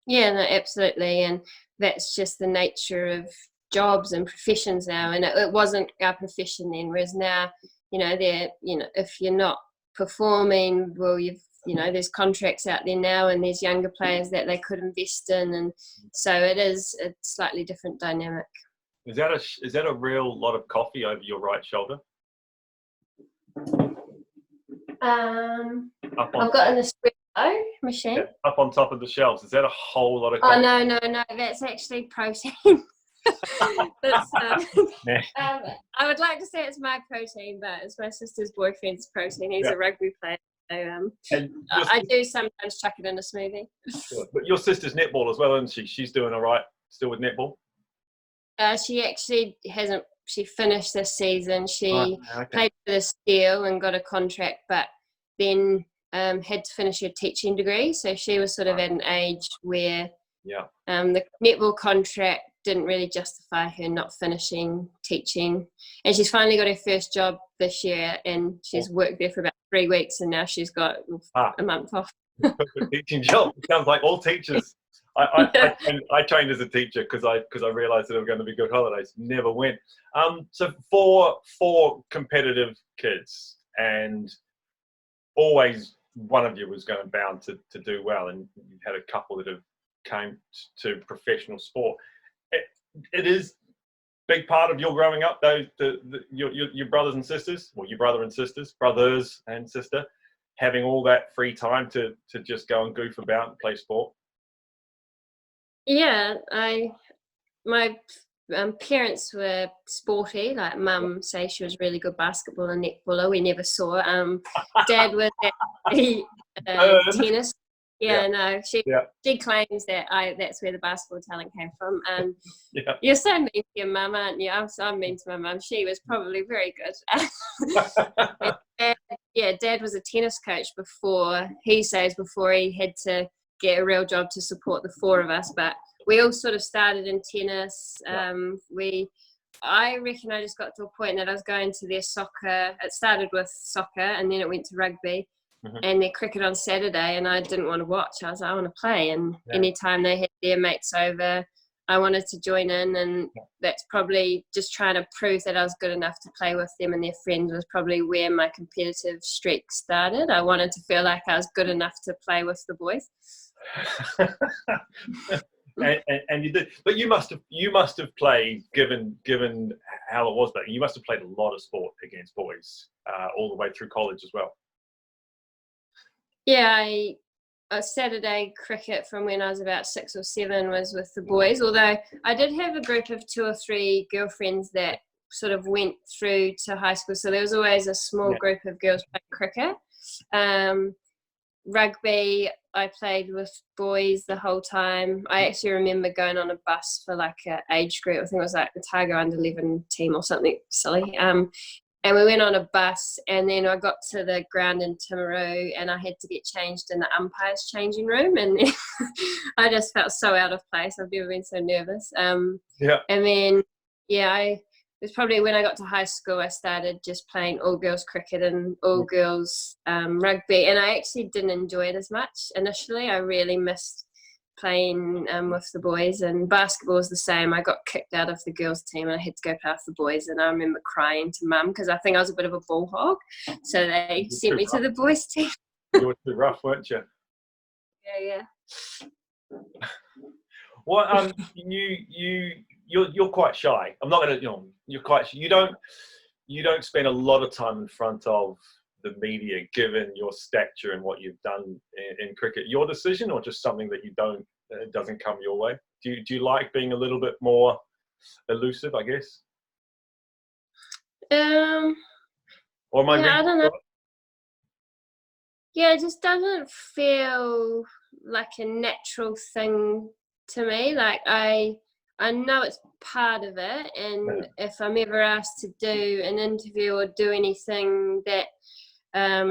Yeah, no, absolutely. And that's just the nature of jobs and professions now. And it wasn't our profession then, whereas now, if you're not performing, well, there's contracts out there now, and there's younger players that they could invest in. And so it is a slightly different dynamic. Is that a real lot of coffee over your right shoulder? I've got an espresso machine. Yeah, up on top of the shelves. Is that a whole lot of coffee? Oh, no. That's actually protein. I would like to say it's my protein, but it's my sister's boyfriend's protein. He's a rugby player. So I do sometimes chuck it in a smoothie. Sure. But your sister's netball as well, isn't she? She's doing all right still with netball? She actually hasn't. She finished this season. She played for the Steel and got a contract, but then had to finish her teaching degree. So she was sort of at an age where the netball contract didn't really justify her not finishing teaching. And she's finally got her first job this year, and she's worked there for about 3 weeks, and now she's got a month off. Perfect teaching job. It sounds like all teachers. I trained as a teacher because I realised that they were going to be good holidays. Never went. So for competitive kids, and always one of you was going bound to do well, and you've had a couple that have came to professional sport. It is a big part of your growing up, those your brothers and sisters, or your brothers and sister, having all that free time to just go and goof about and play sport. Yeah, my parents were sporty. Like mum say she was really good basketball and netballer. We never saw. Dad was actually tennis. She claims that that's where the basketball talent came from. And you're so mean to your mum, aren't you? I'm so mean to my mum. She was probably very good. Dad was a tennis coach before he had to get a real job to support the 4 of us, but we all sort of started in tennis. I reckon I just got to a point that I was going to their soccer. It started with soccer, and then it went to rugby and their cricket on Saturday, and I didn't want to watch. I was like, I want to play, and anytime they had their mates over, I wanted to join in, and that's probably just trying to prove that I was good enough to play with them and their friends was probably where my competitive streak started. I wanted to feel like I was good enough to play with the boys. and you did, but you must have played, given how it was back. You must have played a lot of sport against boys all the way through college as well. Yeah, Saturday cricket from when I was about 6 or 7 was with the boys, although I did have a group of 2 or 3 girlfriends that sort of went through to high school, so there was always a small group of girls playing cricket. Rugby, I played with boys the whole time. I actually remember going on a bus for like an age group. I think it was like the Tiger under 11 team or something silly. And we went on a bus, and then I got to the ground in Timaru, and I had to get changed in the umpire's changing room, and then I just felt so out of place. I've never been so nervous. And then it was probably when I got to high school, I started just playing all girls cricket and all girls rugby, and I actually didn't enjoy it as much initially. I really missed playing with the boys, and basketball was the same. I got kicked out of the girls team and I had to go play with the boys, and I remember crying to mum because I think I was a bit of a ball hog, so they sent me to the boys team. You were too rough, weren't you? Yeah. Well, you're quite shy. I'm not gonna, you're quite. You don't spend a lot of time in front of the media, given your stature and what you've done in cricket. Your decision, or just something that doesn't come your way? Do you like being a little bit more elusive, I guess? Or am I don't know. Yeah, it just doesn't feel like a natural thing to me. Like I know it's part of it, and if I'm ever asked to do an interview or do anything that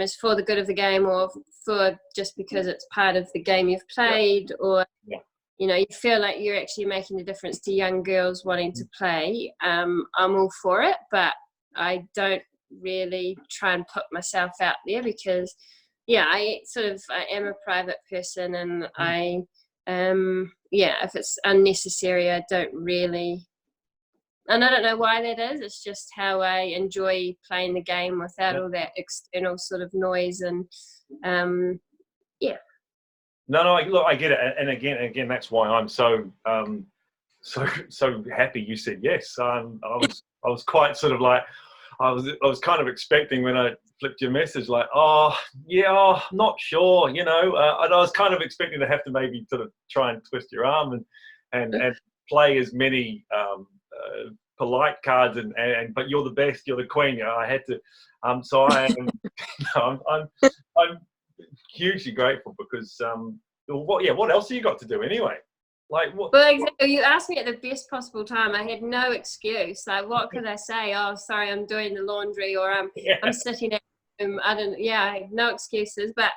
is for the good of the game, or for just because it's part of the game you've played, or you feel like you're actually making a difference to young girls wanting to play, I'm all for it. But I don't really try and put myself out there because I am a private person, and if it's unnecessary, I don't really. And I don't know why that is. It's just how I enjoy playing the game without all that external sort of noise. And No, look, I get it. And again, that's why I'm so happy you said yes. I was quite sort of like, I was kind of expecting when I flipped your message, like, I'm not sure, and I was kind of expecting to have to maybe sort of try and twist your arm and play as many polite cards but you're the best, you're the queen. I had to, so I am. I'm hugely grateful because what else have you got to do anyway? Like what? Well, exactly. You asked me at the best possible time. I had no excuse. Like, what could I say? Oh, sorry, I'm doing the laundry, or I'm sitting at home. I had no excuses. But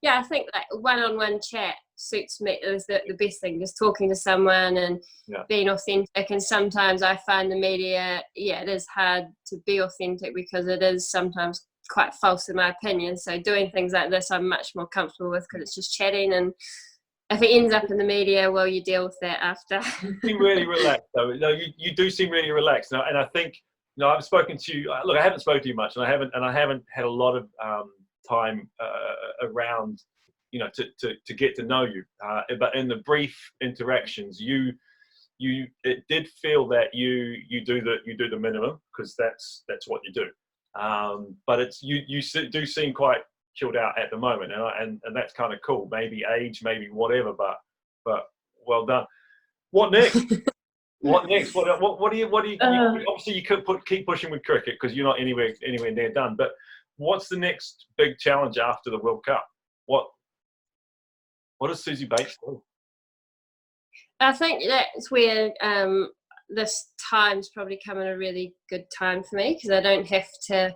I think like one-on-one chat suits me. Is the best thing. Just talking to someone and being authentic. And sometimes I find the media, it is hard to be authentic because it is sometimes quite false in my opinion. So doing things like this, I'm much more comfortable with because it's just chatting. And if it ends up in the media, well, you deal with that after. You seem really relaxed, though. No, you do seem really relaxed, and I think I've spoken to you. Look, I haven't spoken to you much, and I haven't had a lot of time around, to get to know you. But in the brief interactions, it did feel that you do the minimum because that's what you do. But it's you do seem quite chilled out at the moment, and that's kind of cool. Maybe age, maybe whatever, but well done. What next? What next? What do you? Obviously, you could keep pushing with cricket because you're not anywhere near done. But what's the next big challenge after the World Cup? What does Suzie Bates do? I think that's where this time's probably come at a really good time for me because I don't have to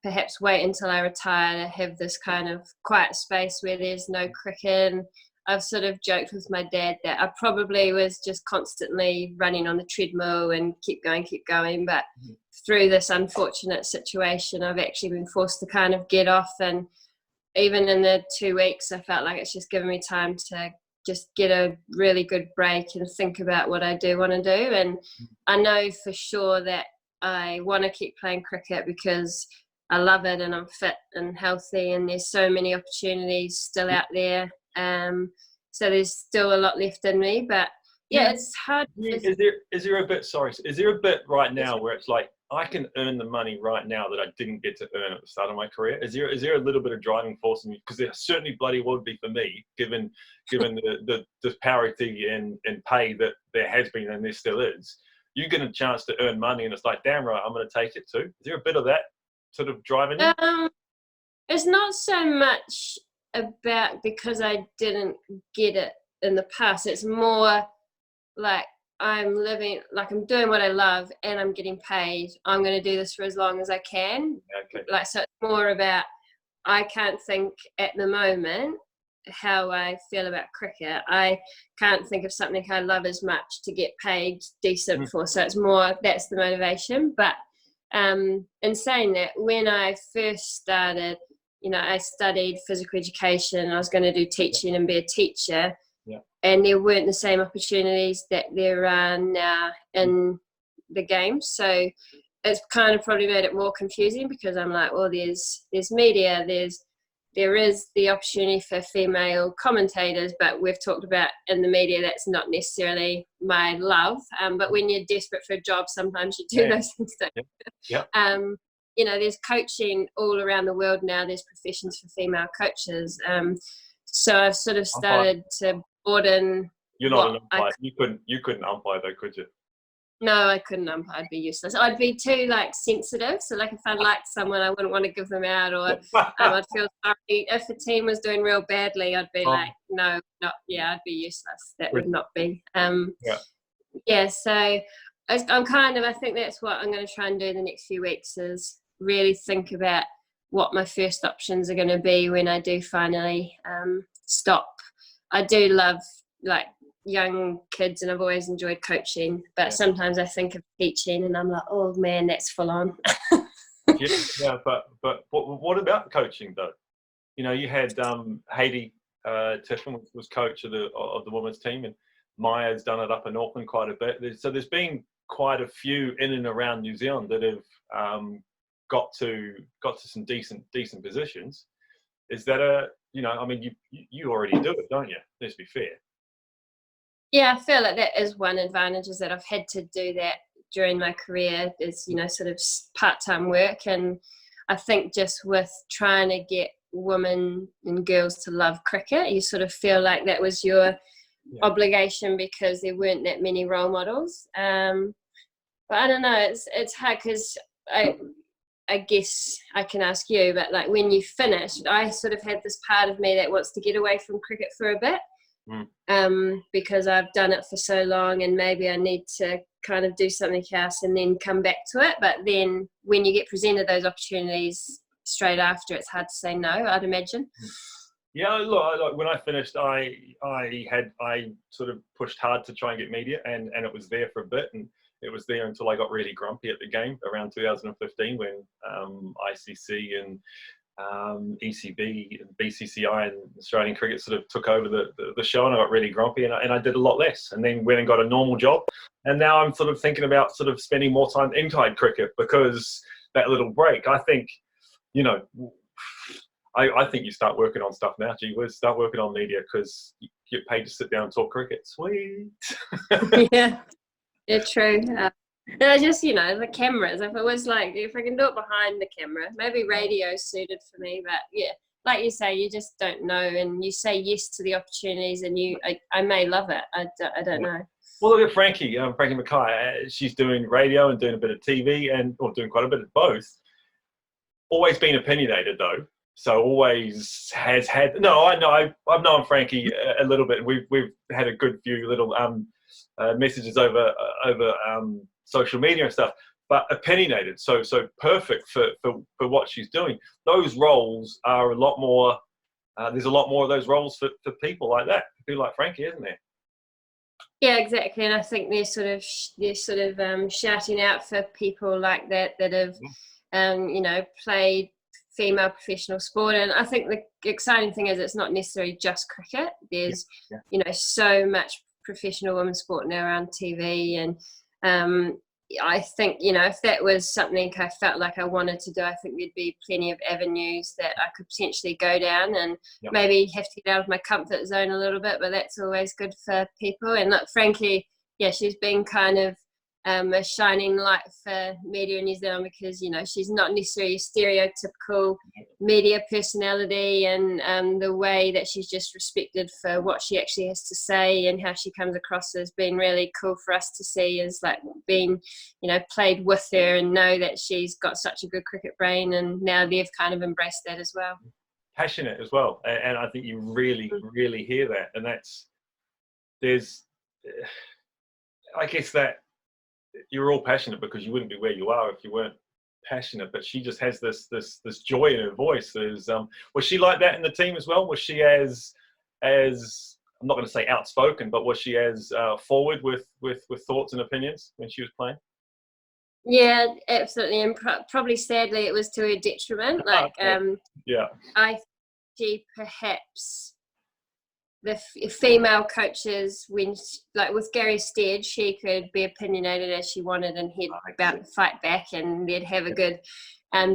perhaps wait until I retire to have this kind of quiet space where there's no cricket. And I've sort of joked with my dad that I probably was just constantly running on the treadmill and keep going. But through this unfortunate situation, I've actually been forced to kind of get off. And even in the 2 weeks, I felt like it's just given me time to just get a really good break and think about what I do want to do. And I know for sure that I want to keep playing cricket because I love it and I'm fit and healthy, and there's so many opportunities still out there. So there's still a lot left in me, but it's hard. Is there a bit right now where it's like, I can earn the money right now that I didn't get to earn at the start of my career? Is there a little bit of driving force in me? Because there certainly bloody would be for me, given the disparity in pay that there has been and there still is. You get a chance to earn money, and it's like, damn right, I'm going to take it too. Is there a bit of that sort of driving you? It's not so much about because I didn't get it in the past. It's more like I'm doing what I love and I'm getting paid. I'm going to do this for as long as I can. Okay. Like, so it's more about, I can't think at the moment how I feel about cricket. I can't think of something I love as much to get paid decent for. So it's more, that's the motivation. But in saying that, when I first started, I studied physical education. I was going to do teaching and be a teacher. Yeah. And there weren't the same opportunities that there are now in the game. So it's kind of probably made it more confusing, because I'm like, well, there's media, there is the opportunity for female commentators, but we've talked about in the media that's not necessarily my love. But when you're desperate for a job, sometimes you do those things. Yeah. There's coaching all around the world now. There's professions for female coaches. So I've sort of started to broaden. You're not an umpire. You couldn't umpire though, could you? No, I couldn't umpire. I'd be useless. I'd be too sensitive. So if I liked someone, I wouldn't want to give them out, or I'd feel sorry if the team was doing real badly. I'd be like, no, not I'd be useless. That would not be. So I think that's what I'm going to try and do the next few weeks, is really think about what my first options are going to be when I do finally stop. I do love young kids, and I've always enjoyed coaching, but sometimes I think of teaching and I'm like, oh man, that's full on. But what about coaching though? You had Haiti Tiffin was coach of the women's team, and Maya's done it up in Auckland quite a bit. There's been quite a few in and around New Zealand that have got to some decent positions. Is that you already do it, don't you? Let's be fair. Yeah, I feel like that is one advantage, is that I've had to do that during my career, is sort of part-time work. And I think just with trying to get women and girls to love cricket, you sort of feel like that was your obligation, because there weren't that many role models. But I don't know, it's hard, because I guess I can ask you, but when you finished, I sort of had this part of me that wants to get away from cricket for a bit. Because I've done it for so long, and maybe I need to kind of do something else and then come back to it. But then when you get presented those opportunities straight after, it's hard to say no, I'd imagine. Yeah, look, when I finished, I sort of pushed hard to try and get media, and it was there for a bit, and it was there until I got really grumpy at the game around 2015, when ICC and ECB, BCCI and Australian Cricket sort of took over the show, and I got really grumpy, and I did a lot less, and then went and got a normal job, and now I'm sort of thinking about sort of spending more time in tide cricket, because that little break, I think, I think you start working on stuff now. Gee whiz, start working on media, because you get paid to sit down and talk cricket. Sweet. Yeah, true. No, just the cameras. If it was if I can do it behind the camera, maybe radio suited for me. But yeah, like you say, you just don't know, and you say yes to the opportunities, and I may love it. I don't know. Well, look at Frankie Mackay. She's doing radio and doing a bit of TV, or doing quite a bit of both. Always been opinionated though, so always has had. No, I know. I've known Frankie a little bit. We've had a good few little messages over social media and stuff, but opinionated, so perfect for what she's doing. Those roles are a lot more. There's a lot more of those roles for people like that, people like Frankie, isn't there? Yeah, exactly. And I think they're sort of shouting out for people like that have played female professional sport. And I think the exciting thing is it's not necessarily just cricket. There's so much professional women's sport now around TV, and I think if that was something I felt like I wanted to do, I think there'd be plenty of avenues that I could potentially go down, and maybe have to get out of my comfort zone a little bit, but that's always good for people. And look, Frankie, she's been kind of a shining light for media in New Zealand, because she's not necessarily a stereotypical media personality, and the way that she's just respected for what she actually has to say and how she comes across has been really cool for us to see, is like being played with her and know that she's got such a good cricket brain, and now they've kind of embraced that as well. Passionate as well, and I think you really hear that, and I guess that you're all passionate, because you wouldn't be where you are if you weren't passionate. But she just has this joy in her voice. Was she like that in the team as well? Was she as I'm not going to say outspoken, but was she as forward with thoughts and opinions when she was playing? Yeah, absolutely, and probably sadly it was to her detriment. Like, yeah, I think she perhaps, the female coaches, when like with Gary Stead, she could be opinionated as she wanted, and he'd about to fight back, and they'd have a good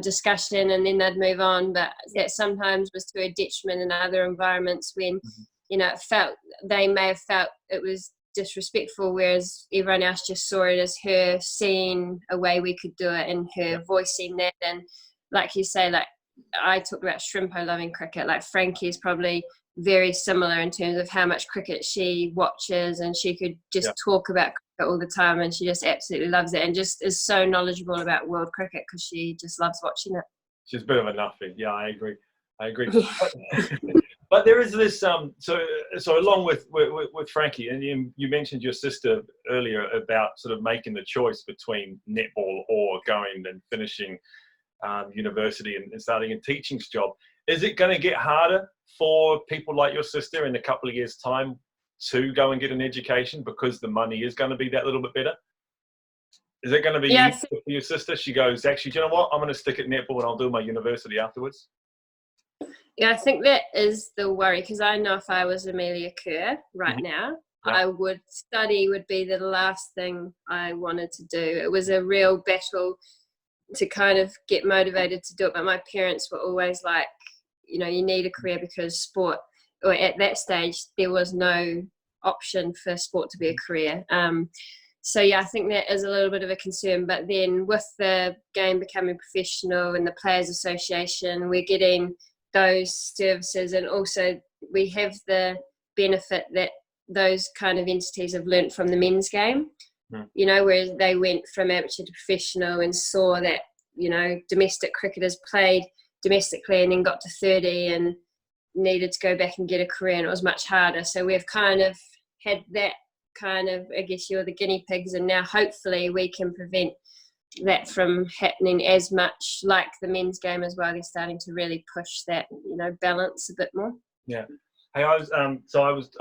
discussion, and then they'd move on. But that sometimes was to a detriment in other environments when they may have felt it was disrespectful, whereas everyone else just saw it as her seeing a way we could do it and her voicing that. And like you say, like I talk about Shrimpo loving cricket, like Frankie's probably very similar in terms of how much cricket she watches, and she could just talk about cricket all the time, and she just absolutely loves it and just is so knowledgeable about world cricket because she just loves watching it. She's a bit of a nuffy. Yeah, I agree. But there is this so along with Frankie, and you mentioned your sister earlier about sort of making the choice between netball or going and finishing university and starting a teaching job. Is it going to get harder for people like your sister in a couple of years' time to go and get an education, because the money is going to be that little bit better? Is it going to be easier for your sister? She goes, actually, do you know what? I'm going to stick at netball and I'll do my university afterwards. Yeah, I think that is the worry, because I know if I was Amelia Kerr right now, I would be the last thing I wanted to do. It was a real battle to kind of get motivated to do it, but my parents were always like, you need a career, because sport, or at that stage there was no option for sport to be a career. So yeah, I think that is a little bit of a concern. But then with the game becoming professional and the Players Association, we're getting those services, and also we have the benefit that those kind of entities have learnt from the men's game. Whereas they went from amateur to professional and saw that, domestic cricketers played domestically and then got to 30 and needed to go back and get a career, and it was much harder. So we've kind of had that kind of, I guess you're the guinea pigs, and now hopefully we can prevent that from happening as much like the men's game as well. They're starting to really push that, balance a bit more. Yeah. Hey, I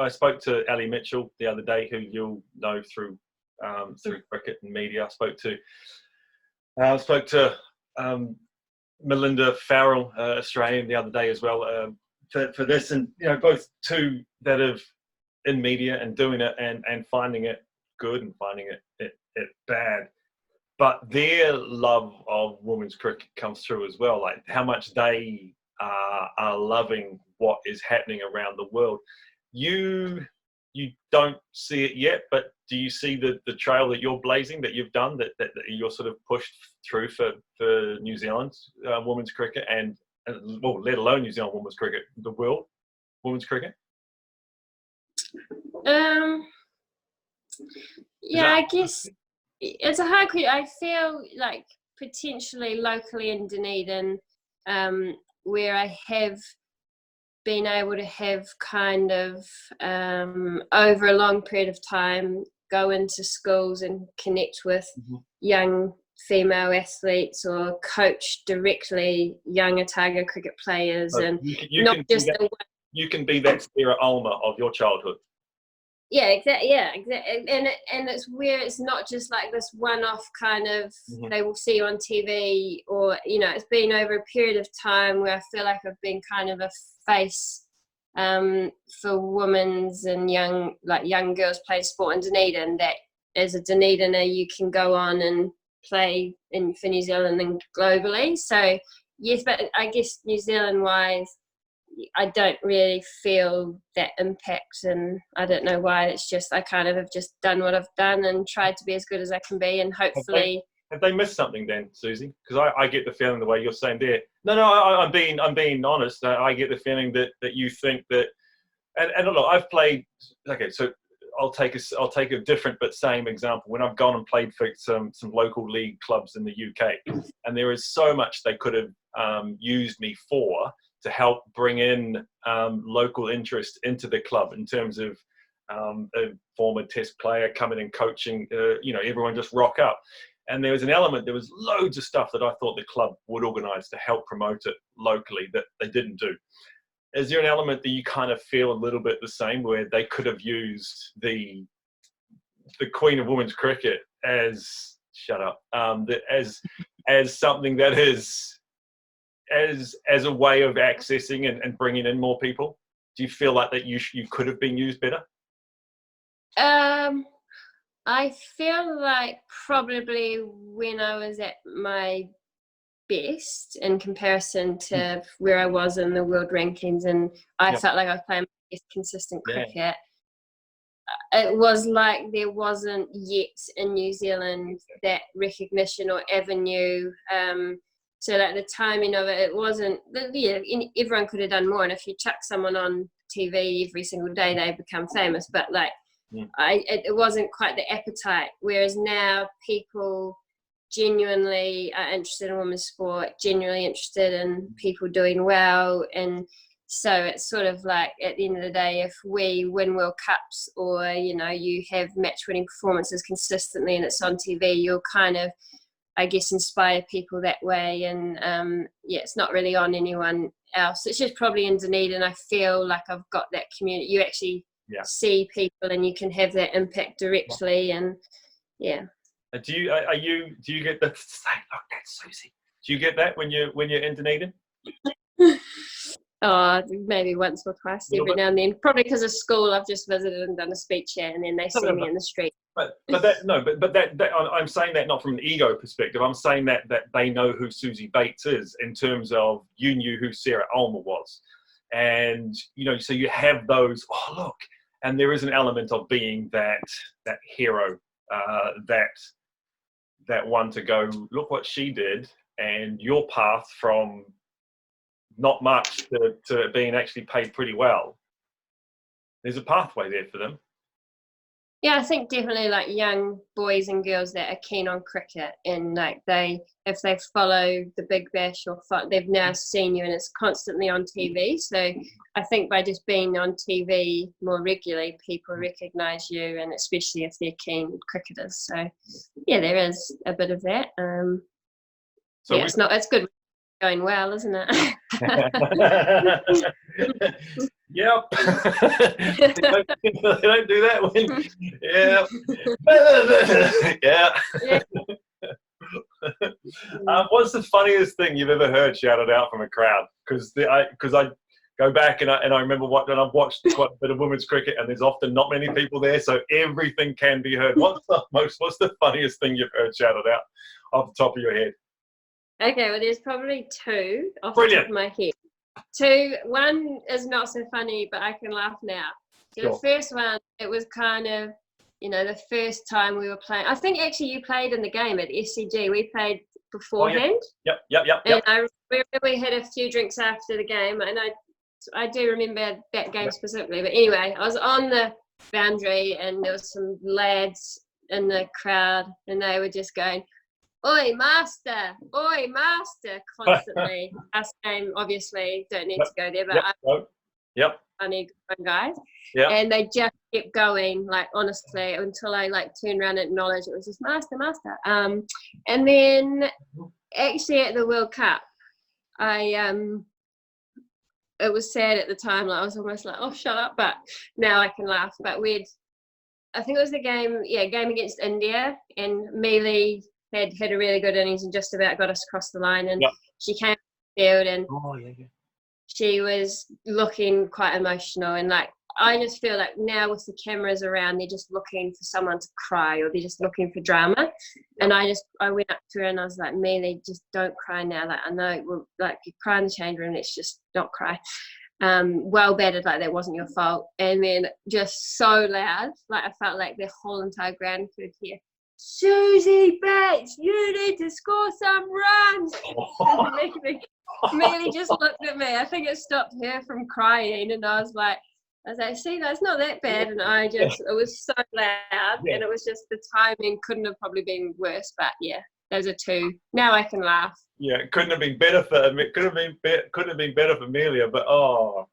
spoke to Ali Mitchell the other day, who you'll know through cricket and media. I spoke to Melinda Farrell, Australian, the other day as well, for this, and both two that have in media and doing it and finding it good and finding it bad, but their love of women's cricket comes through as well, like how much they are loving what is happening around the world. You don't see it yet, but do you see the trail that you're blazing, that you've done, that you're sort of pushed through for New Zealand's women's cricket, and well, let alone New Zealand women's cricket, the world women's cricket? I guess it's a hard question. I feel like potentially locally in Dunedin, where I have been able to have kind of over a long period of time go into schools and connect with young female athletes, or coach directly young Otago cricket players, and you can be that Sarah Ulmer of your childhood. Yeah, exactly. Yeah, exactly. And it's where it's not just like this one-off kind of they will see you on TV, or it's been over a period of time where I feel like I've been kind of a face for women's and young girls playing sport in Dunedin. That as a Dunediner, you can go on and play for New Zealand and globally. So yes, but I guess New Zealand-wise, I don't really feel that impact, and I don't know why. It's just I kind of have just done what I've done and tried to be as good as I can be, and hopefully. Have they missed something then, Suzie? Because I get the feeling the way you're saying there. No, I'm being honest. I get the feeling that you think that, and look, I've played. Okay, so I'll take a different but same example. When I've gone and played for some local league clubs in the UK, and there is so much they could have used me for to help bring in local interest into the club in terms of a former Test player coming and coaching. Everyone just rock up. And there was an element, there was loads of stuff that I thought the club would organise to help promote it locally that they didn't do. Is there an element that you kind of feel a little bit the same, where they could have used the Queen of Women's Cricket as as something that is as a way of accessing and bringing in more people? Do you feel like that you could have been used better? I feel like probably when I was at my best in comparison to where I was in the world rankings, and I felt like I was playing my best consistent cricket. It was like there wasn't yet in New Zealand that recognition or avenue. So like the timing of it wasn't. Everyone could have done more, and if you chuck someone on TV every single day, they become famous. But like. It wasn't quite the appetite, whereas now people genuinely are interested in women's sport, genuinely interested in people doing well, and so it's sort of like at the end of the day, if we win World Cups or you have match-winning performances consistently and it's on TV, you'll kind of, I guess, inspire people that way. And it's not really on anyone else. It's just probably in Dunedin. I feel like I've got that community. You actually see people and you can have that impact directly. And do you get the say, look, that's Suzie? Do you get that when you're in Dunedin? Maybe once or twice every now and then, probably because of school. I've just visited and done a speech here, and then they see me in the street. But I'm saying that not from an ego perspective. I'm saying that they know who Suzie Bates is, in terms of you knew who Sarah Ulmer was, and so you have those. Oh, look. And there is an element of being that hero, that one to go, look what she did, and your path from not much to being actually paid pretty well. There's a pathway there for them. Yeah, I think definitely like young boys and girls that are keen on cricket, and like if they follow the Big Bash they've now seen you and it's constantly on TV. So I think by just being on TV more regularly, people recognise you, and especially if they're keen cricketers. So yeah, there is a bit of that. It's good going well, isn't it? Yep. They don't do that when. What's the funniest thing you've ever heard shouted out from a crowd? Because I go back and I remember I've watched quite a bit of women's cricket, and there's often not many people there, so everything can be heard. What's the funniest thing you've heard shouted out off the top of your head? Okay, well, there's probably two off the top of my head. One is not so funny, but I can laugh now. So sure. The first one, it was kind of, the first time we were playing. I think actually you played in the game at SCG. We played beforehand. Oh, yep. And I remember we had a few drinks after the game, and I do remember that game specifically. But anyway, I was on the boundary, and there was some lads in the crowd, and they were just going, "Oi, master! Oi, master!" constantly. Us game, obviously, don't need to go there, but funny guys. Yep. And they just kept going, like, honestly, until I turned around and acknowledged it was just master. And then actually at the World Cup, it was sad at the time. I was almost like, oh, shut up, but now I can laugh. But I think it was the game against India, and Mealy had a really good innings and just about got us across the line, and she came to the field, and she was looking quite emotional, and I just feel like now with the cameras around, they're just looking for someone to cry, or they're just looking for drama. And I went up to her and I was like, Mealy, just don't cry now. I know, you cry in the change room, let's just not cry. well battered, like that wasn't your fault, and then just so loud, like I felt like the whole entire ground could hear, Suzie Bates, you need to score some runs. And Mealy just looked at me. I think it stopped her from crying, and I was like, see, that's not that bad. And it was so loud, and it was just the timing couldn't have probably been worse. But yeah, those are two. Now I can laugh. Yeah, it couldn't have been better for Amelia, but oh,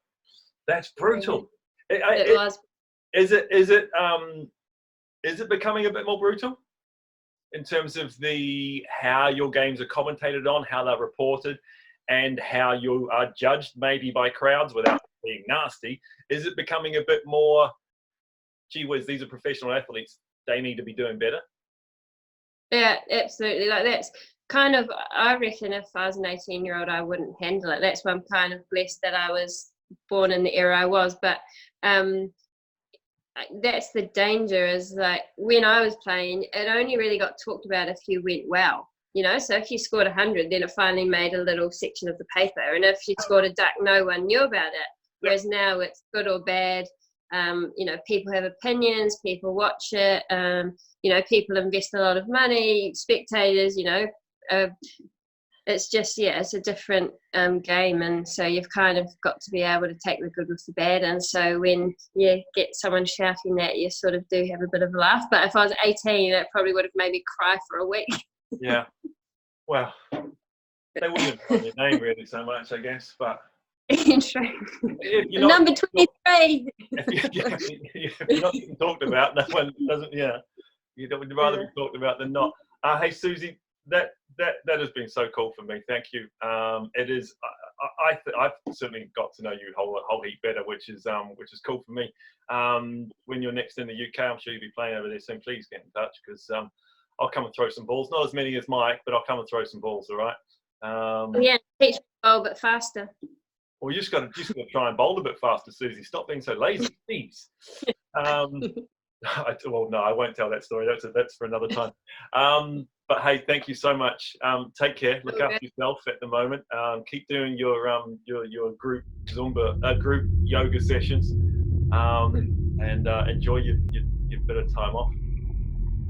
that's brutal. It was. Is it becoming a bit more brutal in terms of how your games are commentated on, how they're reported, and how you are judged maybe by crowds without being nasty? Is it becoming a bit more, gee whiz, these are professional athletes, they need to be doing better? Yeah, absolutely. Like that's kind of, I reckon if I was an 18-year-old, I wouldn't handle it. That's why I'm kind of blessed that I was born in the era I was. But that's the danger, is like when I was playing, it only really got talked about if you went well. So if you scored 100, then it finally made a little section of the paper. And if you scored a duck, no one knew about it. Whereas now it's good or bad. People have opinions, people watch it, people invest a lot of money, spectators, it's just, it's a different game. And so you've kind of got to be able to take the good with the bad. And so when you get someone shouting that, you sort of do have a bit of a laugh. But if I was 18, it probably would have made me cry for a week. Yeah. Well, they wouldn't have known your name really so much, I guess, but number 23. If you're not getting talked about, no one doesn't. Yeah, you'd rather be talked about than not. Hey, Suzie, that has been so cool for me. Thank you. It is. I've certainly got to know you a whole heap better, which is cool for me. When you're next in the UK, I'm sure you'll be playing over there soon. Please get in touch, because I'll come and throw some balls. Not as many as Mike, but I'll come and throw some balls. All right. Yeah, teach me to bowl a bit faster. Well, you just got to try and bowl a bit faster, Suzie. Stop being so lazy, please. Well, no, I won't tell that story. That's for another time. But hey, thank you so much. Take care. Look after yourself at the moment. Keep doing your group Zumba, group yoga sessions, and enjoy your bit of time off.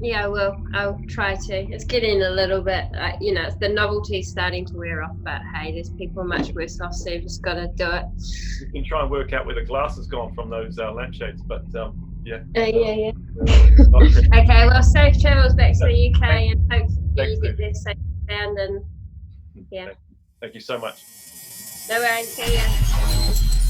Yeah, I will. I'll try to. It's getting a little bit, the novelty's starting to wear off, but hey, there's people much worse off, so you've just got to do it. You can try and work out where the glass has gone from those lampshades, but yeah. Yeah. Okay, well, safe travels back to the UK, and hopefully you get there safe and sound, and yeah. Thank you so much. No worries, see ya.